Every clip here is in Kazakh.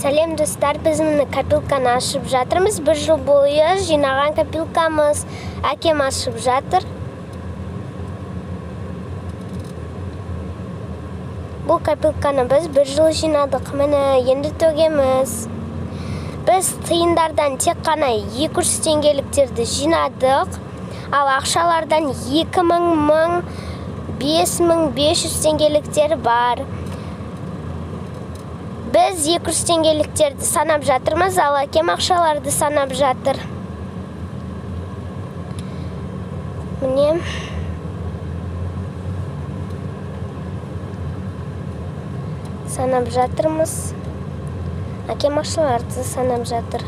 Сәлем достар, біз міне копилканы ашып жатырмыз. Бір жыл бойы жинаған копилкамыз. Әкем ашып жатыр. Бұл копилканы біз бір жыл жинадық. Міне енді төгеміз. Біз тиындардан тек қана 200 теңгеліктерді жинадық. Ал ақшалардан 2000, 5500 теңгеліктер бар. Біз 200 теңгеліктерді санап жатырмыз, ал әкем ақшаларды санап жатыр. Міне. Санап жатырмыз. Әкем ақшаларды санап жатыр.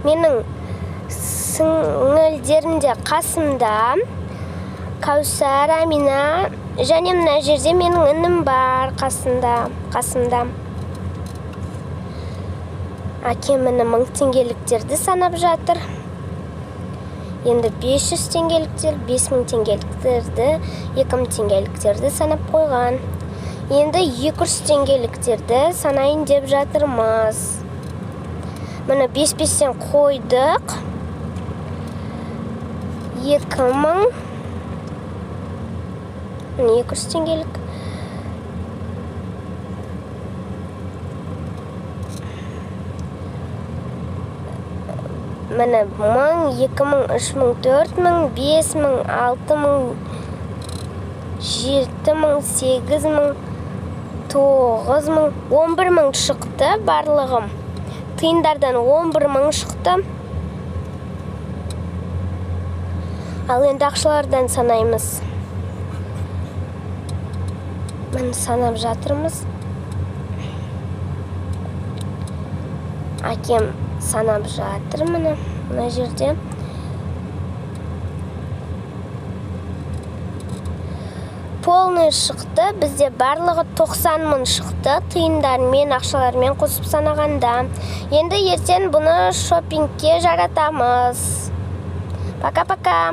Менің сіңілдерімде қасымда Каусар, Амина, және мына жерде менің інім бар қасымда. Әкем міне 1000 теңгеліктерді санап жатыр. Енді 500 теңгеліктер, 5000 теңгеліктерді, 2000 теңгеліктерді санап қойған. Енді 200 теңгеліктерді санайын деп жатырмыз. Міне 5-5-тен қойдық. 2000. 200 теңгелік. Міне 1000, 2000, 3000, 4000, 5000, 6000, 7000, 8000, 9000, 11000 шықты барлығым. Тиындардан 11000 шықты. Ал енді ақшалардан санаймыз. Міне санап жатырмыз. Әкем санап жатыр мына жерде. Полный шықты. Бізде барлығы 90 000 шықты. Тиындармен, ақшалармен қосып санағанда. Енді ертең бұны шопингке жаратамыз. Пока-пока.